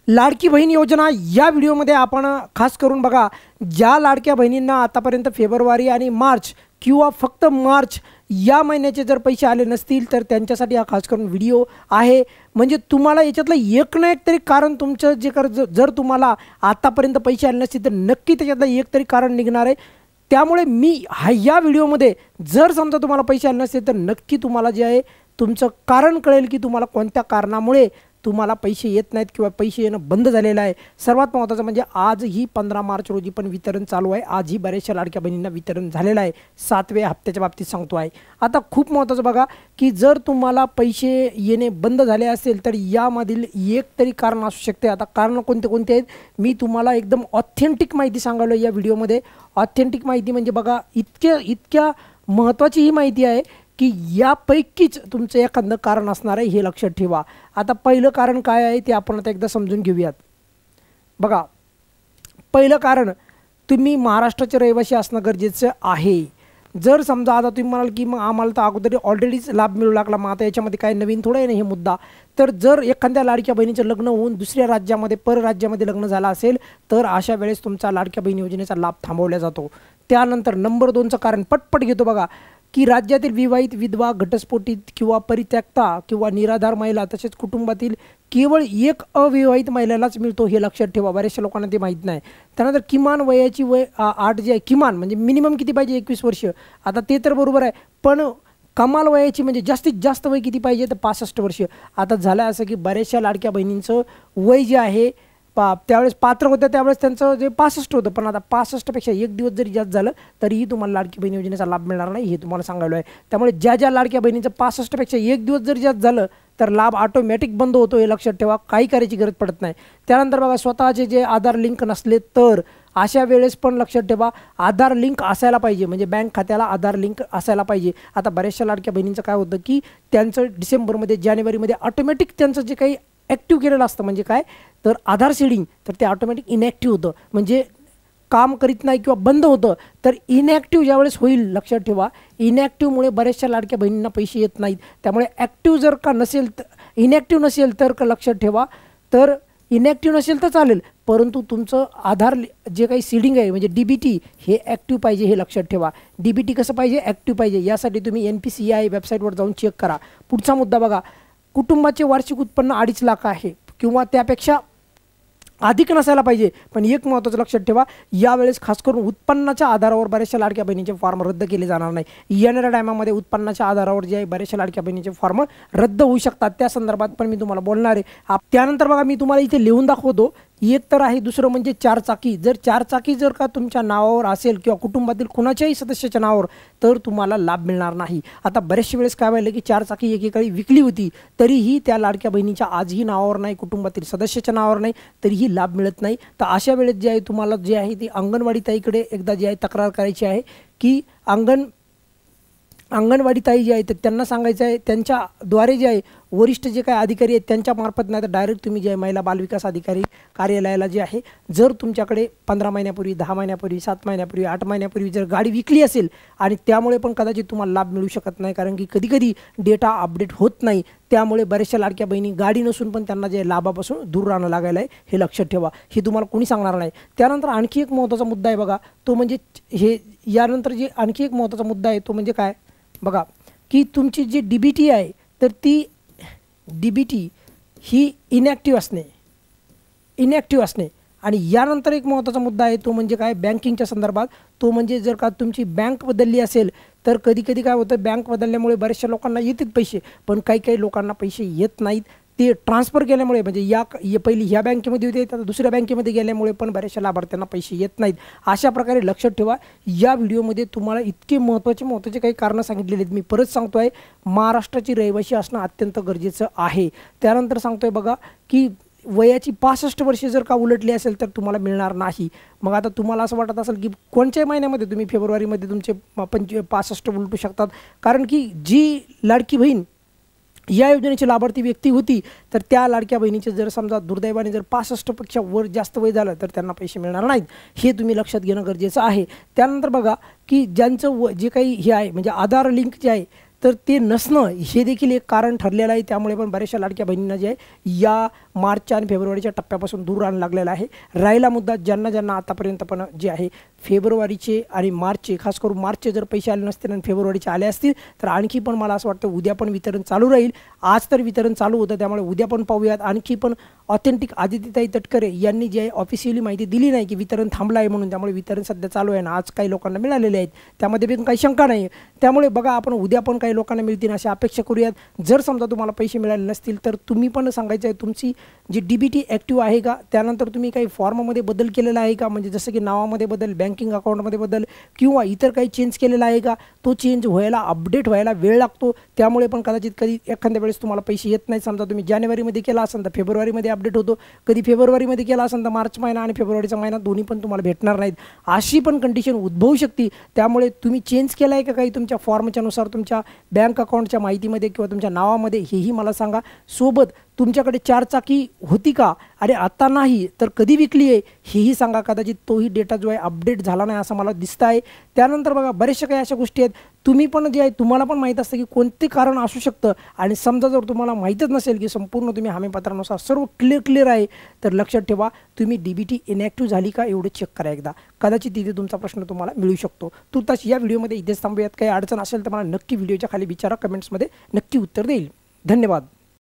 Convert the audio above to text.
लाडकी बहीण योजना या व्हिडिओमध्ये आपण खास करून बघा, ज्या लाडक्या बहिणींना आतापर्यंत फेब्रुवारी आणि मार्च किंवा फक्त मार्च या महिन्याचे जर पैसे आले नसतील तर त्यांच्यासाठी हा खास करून व्हिडिओ आहे। म्हणजे तुम्हाला याच्यातलं एक ना एक तरी कारण तुमचं जे जर तुम्हाला आतापर्यंत पैसे आले नसतील तर नक्की त्याच्यातलं एक तरी कारण निघणार आहे। त्यामुळे मी या व्हिडिओमध्ये जर समजा तुम्हाला पैसे आले नसतील तर नक्की तुम्हाला जे आहे तुमचं कारण कळेल की तुम्हाला कोणत्या कारणामुळे तुम्हाला पैसे येत नाहीत किंवा पैसे येणं बंद झालेलं आहे। सर्वात महत्त्वाचं म्हणजे आज ही 15 मार्च रोजी पण वितरण चालू आहे। आज ही बऱ्याचशा लाडक्या बहिणींना वितरण झालेलं आहे, 7व्या हप्त्याच्या बाबतीत सांगतो आहे। आता खूप महत्त्वाचं बघा की जर तुम्हाला पैसे येणे बंद झाले असेल तर यामधील एक तरी कारण असू शकते। आता कारण कोणते कोणते आहेत मी तुम्हाला एकदम ऑथेंटिक माहिती सांगायला या व्हिडिओमध्ये। ऑथेंटिक माहिती म्हणजे बघा इतक्या महत्त्वाची ही माहिती आहे की यापैकीच तुमचं एखादं कारण असणार आहे, हे लक्षात ठेवा। आता पहिलं कारण काय आहे ते आपण आता एकदा समजून घेऊयात। बघा, पहिलं कारण तुम्ही महाराष्ट्राचे रहिवासी असणं गरजेचं आहे। जर समजा आता तुम्ही म्हणाल की मग आम्हाला तर अगोदर ऑलरेडीच लाभ मिळू लागला, मग आता याच्यामध्ये काय नवीन थोडं आहे ना हे मुद्दा। तर जर एखाद्या लाडक्या बहिणीचं लग्न होऊन दुसऱ्या राज्यामध्ये परराज्यामध्ये लग्न झालं असेल तर अशा वेळेस तुमचा लाडक्या बहीण योजनेचा लाभ थांबवला जातो। त्यानंतर नंबर 2चं कारण पटपट घेतो बघा की राज्यातील विवाहित, विधवा, घटस्फोटित किंवा परित्यक्ता किंवा निराधार महिला तसेच कुटुंबातील केवळ एक अविवाहित महिलेलाच मिळतो, हे लक्षात ठेवा। बऱ्याचशा लोकांना ते माहीत नाही। त्यानंतर किमान वयाची वय 8 जे आहे, किमान म्हणजे मिनिमम किती पाहिजे 21 वर्ष। आता ते तर बरोबर आहे, पण कमाल वयाची म्हणजे जास्तीत जास्त वय किती पाहिजे तर 65 वर्ष। आता झालं असं की बऱ्याचशा लाडक्या बहिणींचं वय जे आहे त्यावेळेस पात्र होतं त्यावेळेस त्यांचं जे 65 होतं, पण आता 65पेक्षा एक दिवस जरी जास्त झालं तरीही तुम्हाला लाडकी बहीण योजनेचा लाभ मिळणार नाही, हे तुम्हाला सांगायला आहे। त्यामुळे ज्या लाडक्या बहिणीचं 65पेक्षा एक दिवस जरी जास्त झालं तर लाभ ऑटोमॅटिक बंद होतो, हे लक्षात ठेवा। काही करायची गरज पडत नाही। त्यानंतर बघा, स्वतःचे जे आधार लिंक नसले तर अशा वेळेस पण लक्षात ठेवा आधार लिंक असायला पाहिजे, म्हणजे बँक खात्याला आधार लिंक असायला पाहिजे। आता बऱ्याचशा लाडक्या बहिणींचं काय होतं की त्यांचं डिसेंबरमध्ये जानेवारीमध्ये ऑटोमॅटिक त्यांचं जे काही ॲक्टिव्ह केलेलं असतं, म्हणजे काय तर आधार सीडिंग, तर ते ऑटोमॅटिक इनॅक्टिव्ह होतं, म्हणजे काम करीत नाही किंवा बंद होतं। तर इनॅक्टिव्ह ज्यावेळेस होईल लक्षात ठेवा, इनॅक्टिव्हमुळे बऱ्याचशा लाडक्या बहिणींना पैसे येत नाहीत। त्यामुळे ॲक्टिव्ह जर का नसेल तर इनॅक्टिव्ह नसेल तर लक्षात ठेवा, तर इनॅक्टिव्ह नसेल तर चालेल परंतु तुमचं आधार जे काही सीडिंग आहे म्हणजे DBT हे ॲक्टिव्ह पाहिजे, हे लक्षात ठेवा। DBT कसं पाहिजे, ॲक्टिव्ह पाहिजे। यासाठी तुम्ही NPCI वेबसाईटवर जाऊन चेक करा। पुढचा मुद्दा बघा, कुटुंबाचे वार्षिक उत्पन्न 2.5 लाख आहे किंवा त्यापेक्षा अधिक नसायला पाहिजे। पण एक महत्त्वाचं लक्षात ठेवा, यावेळेस खास करून उत्पन्नाच्या आधारावर बऱ्याचशा लाडक्या बहिणीचे फॉर्म रद्द केले जाणार नाही। येणाऱ्या टायमामध्ये उत्पन्नाच्या आधारावर जे आहे बऱ्याचशा लाडक्या बहिणीचे फॉर्म रद्द होऊ शकतात, त्या संदर्भात पण मी तुम्हाला बोलणार आहे। त्यानंतर बघा, मी तुम्हाला इथे लिहून दाखवतो। एक तर आहे, दुसरं म्हणजे 4 चाकी। जर 4 चाकी जर का तुमच्या नावावर असेल किंवा कुटुंबातील कुणाच्याही सदस्याच्या नावावर तर तुम्हाला लाभ मिळणार नाही। आता बऱ्याचशा वेळेस काय व्हायला की 4 चाकी एकेकाळी विकली होती तरीही त्या लाडक्या बहिणीच्या आजही नावावर नाही, कुटुंबातील सदस्याच्या नावावर नाही, तरीही लाभ मिळत नाही। तर अशा वेळेस जे आहे तुम्हाला जे आहे ती अंगणवाडी ताईकडे एकदा जे आहे तक्रार करायची आहे की अंगणवाडी ताई जे आहे तर त्यांना सांगायचं आहे, त्यांच्याद्वारे जे आहे वरिष्ठ जे काही अधिकारी आहेत त्यांच्या मार्फत नाही तर डायरेक्ट तुम्ही जे आहे महिला बालविकास अधिकारी कार्यालयाला जे आहे, जर तुमच्याकडे 15 महिन्यापूर्वी, 10 महिन्यापूर्वी, 7 महिन्यापूर्वी, 8 महिन्यापूर्वी जर गाडी विकली असेल आणि त्यामुळे पण कदाचित तुम्हाला लाभ मिळू शकत नाही, कारण की कधीकधी डेटा अपडेट होत नाही। त्यामुळे बऱ्याचशा लाडक्या बहिणी गाडी नसून पण त्यांना जे लाभापासून दूर राहणं लागायला आहे, हे लक्षात ठेवा। हे तुम्हाला कोणी सांगणार नाही। त्यानंतर आणखी एक महत्त्वाचा मुद्दा आहे बघा, तो म्हणजे हे यानंतर जे आणखी एक महत्त्वाचा मुद्दा आहे तो म्हणजे काय बघा की तुमची जी DBT आहे तर ती DBT ही इनॅक्टिव्ह असणे। आणि यानंतर एक महत्त्वाचा मुद्दा आहे तो म्हणजे काय बँकिंगच्या संदर्भात, तो म्हणजे जर का तुमची बँक बदलली असेल तर कधी काय होतं, बँक बदलल्यामुळे बऱ्याचशा लोकांना येतात पैसे, पण काही लोकांना पैसे येत नाहीत। ते ट्रान्सफर केल्यामुळे म्हणजे पहिली ह्या बँकेमध्ये होते आता दुसऱ्या बँकेमध्ये गेल्यामुळे पण बऱ्याचशा लाभार्थ्यांना पैसे येत नाहीत। अशा प्रकारे लक्षात ठेवा, या व्हिडिओमध्ये तुम्हाला इतके महत्त्वाचे काही कारणं सांगितलेली आहेत। मी परत सांगतो आहे, महाराष्ट्राची रहिवासी असणं अत्यंत गरजेचं आहे। त्यानंतर सांगतोय बघा की वयाची 65 वर्षे जर का उलटली असेल तर तुम्हाला मिळणार नाही। मग आता तुम्हाला असं वाटत असेल की कोणत्याही महिन्यामध्ये तुम्ही फेब्रुवारीमध्ये तुमचे 65 उलटू शकतात, कारण की जी लाडकी बहीण या योजनेची लाभार्थी व्यक्ती होती तर त्या लाडक्या बहिणीचे जर समजा दुर्दैवाने जर 65पेक्षा वर जास्त वय झालं तर त्यांना पैसे मिळणार नाहीत, हे तुम्ही लक्षात घेणं गरजेचं आहे। त्यानंतर बघा की ज्यांचं जे काही हे आहे म्हणजे आधार लिंक जे आहे तर ते नसणं हे देखील एक कारण ठरलेलं आहे. त्यामुळे पण बऱ्याचशा लाडक्या बहिणींना जे आहे या मार्चच्या आणि फेब्रुवारीच्या टप्प्यापासून दूर राहायला लागलेला आहे. राहिला मुद्दा ज्यांना आतापर्यंत पण जे आहे फेब्रुवारीचे आणि मार्चचे, खास करून मार्चचे जर पैसे आले नसतील आणि फेब्रुवारीचे आले असतील तर आणखी पण मला असं वाटतं उद्या पण वितरण चालू राहील. आज तर वितरण चालू होतं, त्यामुळे उद्या पण पाहूयात. आणखी पण ऑथेंटिक आदित्यताई तटकरे यांनी जे आहे ऑफिशियली माहिती दिली नाही की वितरण थांबलं आहे म्हणून, त्यामुळे वितरण सध्या चालू आहे ना, आज काही लोकांना मिळालेले आहेत, त्यामध्ये पण काही शंका नाही. त्यामुळे बघा आपण उद्या पण काही लोकांना मिळतील अशी अपेक्षा करूयात. जर समजा तुम्हाला पैसे मिळाले नसतील तर तुम्ही पण सांगायचं आहे तुमची जी DBT ॲक्टिव्ह आहे का, त्यानंतर तुम्ही काही फॉर्ममध्ये बदल केलेला आहे का, म्हणजे जसं की नावामध्ये बदल, बँकिंग अकाउंटमध्ये बदल किंवा इतर काही चेंज केलेला आहे का. तो चेंज व्हायला, अपडेट व्हायला वेळ लागतो, त्यामुळे पण कदाचित कधी एखाद्या वेळेस तुम्हाला पैसे येत नाही. समजा तुम्ही जानेवारीमध्ये केला असेल तर फेब्रुवारीमध्ये अपडेट होतो, कधी फेब्रुवारीमध्ये केला असेल तर मार्च महिना आणि फेब्रुवारीचा महिना दोन्ही पण तुम्हाला भेटणार नाहीत, अशी पण कंडिशन उद्भवू शकते. त्यामुळे तुम्ही चेंज केला आहे का काही तुमच्या फॉर्मच्या नुसार तुमच्या बँक अकाउंटच्या माहितीमध्ये किंवा तुमच्या नावामध्ये, हेही मला सांगा. सोबत तुमच्याकडे 4 चाकी होती का आणि आता नाही तर कधी विकली आहे हेही सांगा. कदाचित तोही डेटा जो आहे अपडेट झाला नाही असं मला दिसतं आहे. त्यानंतर बघा बरेचशा काही अशा गोष्टी आहेत तुम्ही पण जे आहे तुम्हाला पण माहीत असतं की कोणते कारण असू शकतं, आणि समजा जर तुम्हाला माहीतच नसेल की संपूर्ण तुम्ही हमीपत्रानुसार सर्व क्लिअर आहे तर लक्षात ठेवा तुम्ही DBT इनॅक्टिव्ह झाली का एवढे चेक करा एकदा, कदाचित तिथे तुमचा प्रश्न तुम्हाला मिळू शकतो. तुर्तास या व्हिडिओमध्ये इथेच थांबूयात. काही अडचण असेल तर मला नक्की व्हिडिओच्या खाली विचारा, कमेंट्समध्ये नक्की उत्तर देईल. धन्यवाद.